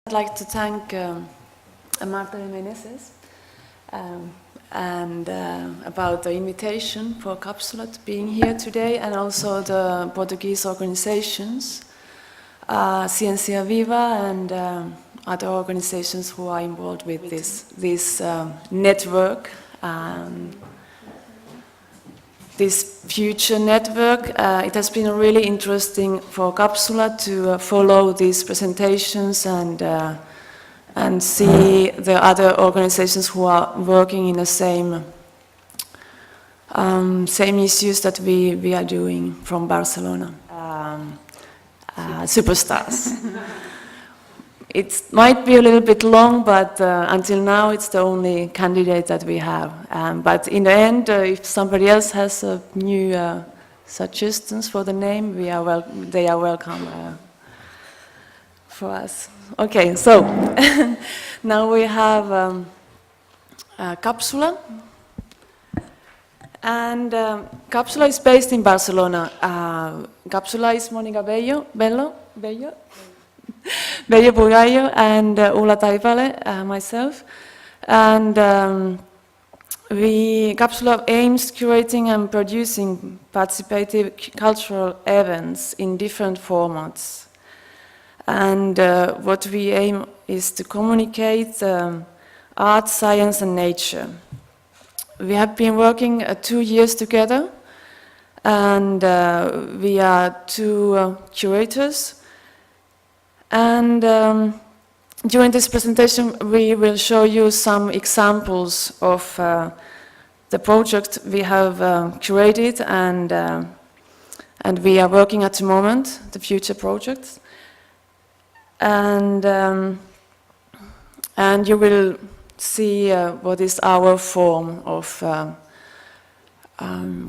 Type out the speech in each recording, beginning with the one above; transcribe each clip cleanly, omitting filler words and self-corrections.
I'd like to thank Marta Jimenez and about the invitation for Capsula to being here today, and also the Portuguese organizations, Ciencia Viva and other organizations who are involved with this network. This future network, it has been really interesting for Capsula to follow these presentations and see the other organizations who are working in the same issues that we are doing from Barcelona. Superstars. It might be a little bit long, but until now it's the only candidate that we have. But in the end, if somebody else has new suggestions for the name, they are welcome for us. Okay, so now we have Capsula. And Capsula is based in Barcelona. Capsula is Monica Bello, Burgallo, and Ulla Taipalle, myself. And Capsula aims curating and producing participative cultural events in different formats. And what we aim is to communicate art, science, and nature. We have been working 2 years together, and we are two curators. And during this presentation, we will show you some examples of the project we have curated and we are working at the moment, the future projects. And you will see what is our form of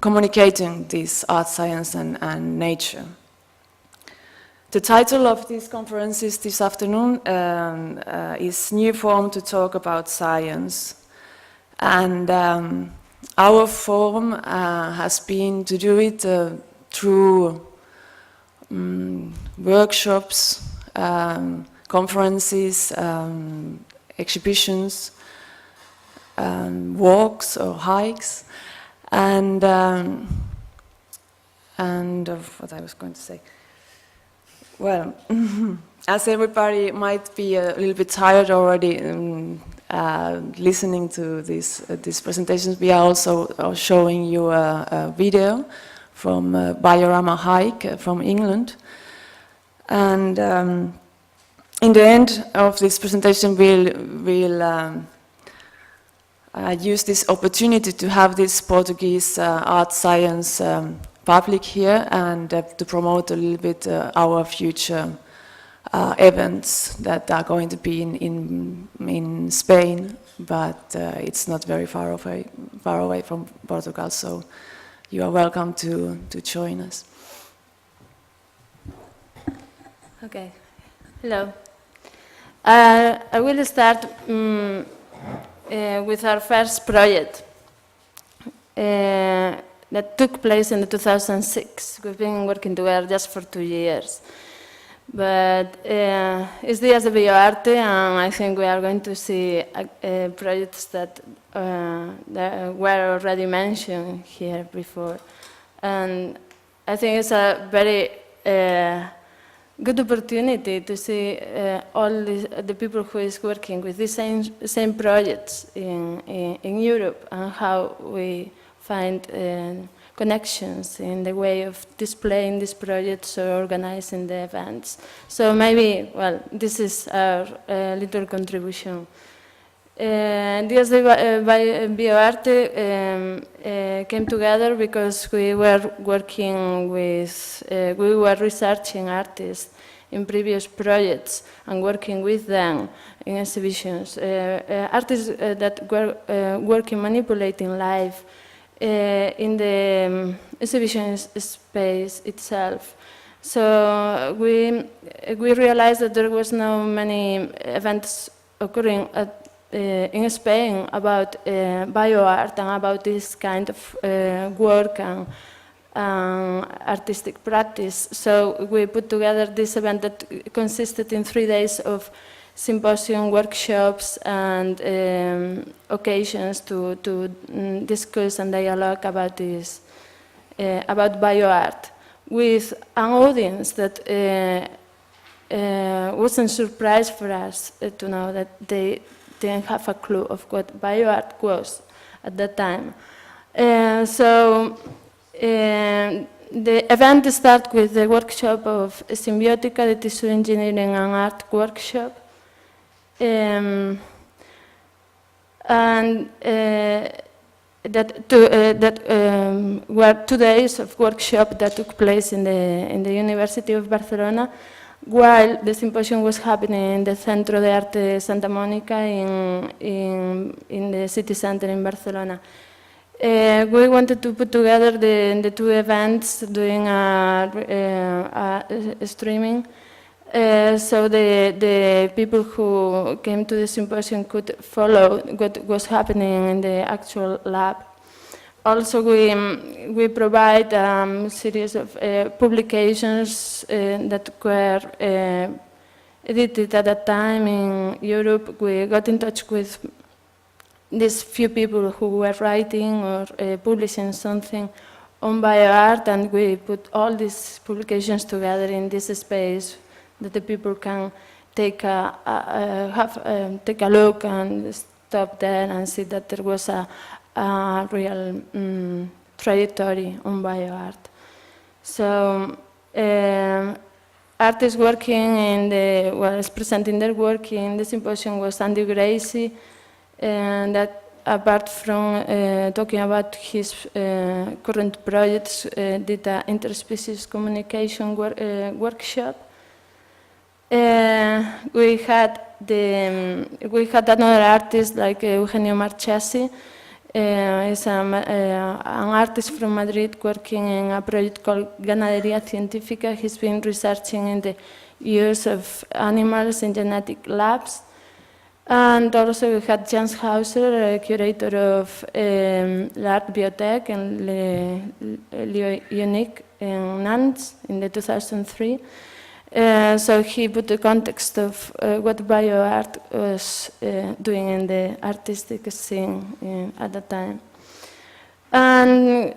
communicating this art, science, and nature. The title of this conference this afternoon is New Form to Talk About Science. And our form has been to do it through workshops, conferences, exhibitions, walks or hikes, and what I was going to say. Well, as everybody might be a little bit tired already listening to these presentations, we are also showing you a video from Biorama Hike from England. And in the end of this presentation, we'll use this opportunity to have this Portuguese art science public here and to promote a little bit our future events that are going to be in Spain, but it's not very far away from Portugal, so you are welcome to join us. Okay, hello. I will start with our first project that took place in 2006. We've been working together just for 2 years. But it's Días de Bello Arte, and I think we are going to see projects that were already mentioned here before. And I think it's a very good opportunity to see all the people who is working with the same projects in Europe, and how we find connections in the way of displaying these projects or organizing the events. So maybe, well, this is our little contribution. Días de Bello Arte came together because we were working with, we were researching artists in previous projects and working with them in exhibitions. Artists that were working manipulating life in the exhibition space itself. So we realized that there was no many events occurring in Spain about bioart and about this kind of work and artistic practice. So we put together this event that consisted in 3 days of symposium, workshops, and occasions to discuss and dialogue about this, about bioart, with an audience that wasn't surprised for us to know that they didn't have a clue of what bioart was at that time. The event started with the workshop of Symbiotica, the tissue engineering and art workshop. Were 2 days of workshop that took place in the University of Barcelona, while the symposium was happening in the Centro de Arte Santa Mónica in the city center in Barcelona. We wanted to put together the 2 events, doing a streaming, so the people who came to the symposium could follow what was happening in the actual lab. Also, we provide a series of publications that were edited at that time in Europe. We got in touch with these few people who were writing or publishing something on bioart, and we put all these publications together in this space that the people can take a look and stop there and see that there was a real trajectory on bioart. So artists working was presenting their work in the symposium was Andy Gracie, and that apart from talking about his current projects, did an interspecies communication workshop. We had another artist like Eugenio Marchesi. He's an artist from Madrid working in a project called Ganadería Científica. He's been researching in the use of animals in genetic labs. And also we had Jens Hauser, curator of l'Art Biotech and Le Unique in Nantes in the 2003. So he put the context of what bioart was doing in the artistic scene at the time. And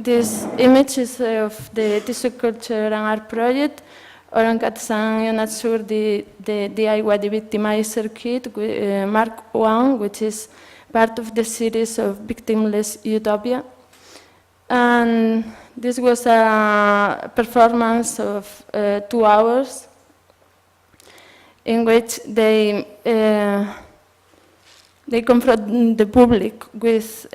these images of the tissue culture and art project, Orang Katzan Yonatsur, the DIY the Victimizer Kit, Mark 1, which is part of the series of Victimless Utopia. And this was a performance of 2 hours in which they confront the public with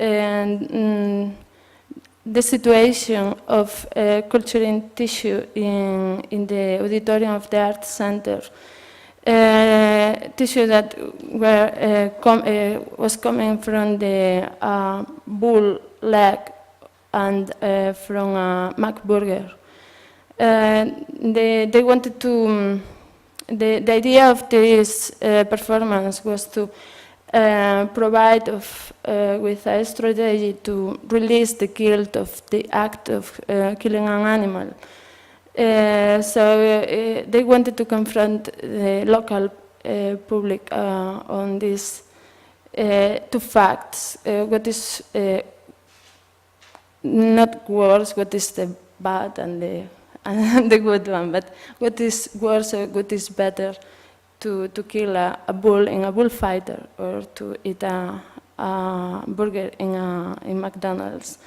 the situation of culture in tissue in the auditorium of the Art Center. Tissue that was coming from the bull leg and from a Mac burger. They wanted to, the idea of this performance was to provide with a strategy to release the guilt of the act of killing an animal. So they wanted to confront the local public on these 2 facts. What is not worse, what is the bad and the good one, but what is worse or what is better to kill a bull in a bullfighter or to eat a burger in McDonald's.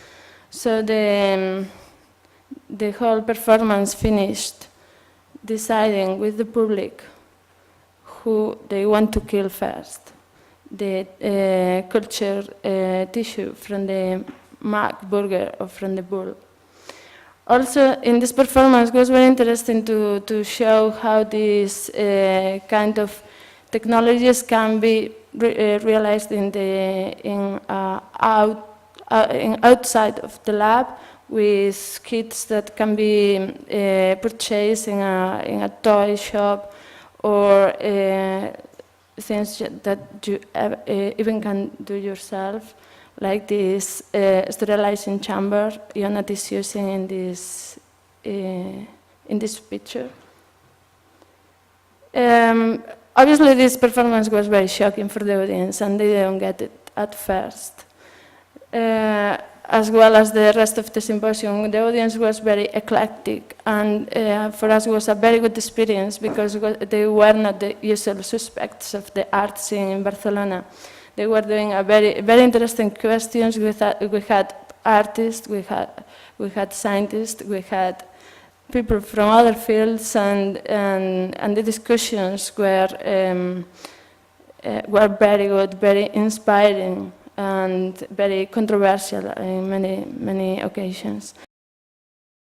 So the whole performance finished deciding with the public who they want to kill first, the culture tissue from the Mac burger or from the bull. Also, in this performance, it was very interesting to show how these kind of technologies can be realized outside of the lab with kits that can be purchased in a toy shop or things that you even can do yourself, like this sterilizing chamber Ionat is using in this picture. Obviously, this performance was very shocking for the audience, and they didn't get it at first. As well as the rest of the symposium, the audience was very eclectic, and for us it was a very good experience because they were not the usual suspects of the art scene in Barcelona. They were doing a very interesting questions. We had artists, we had scientists, we had people from other fields, and the discussions were very good, very inspiring, and very controversial in many occasions.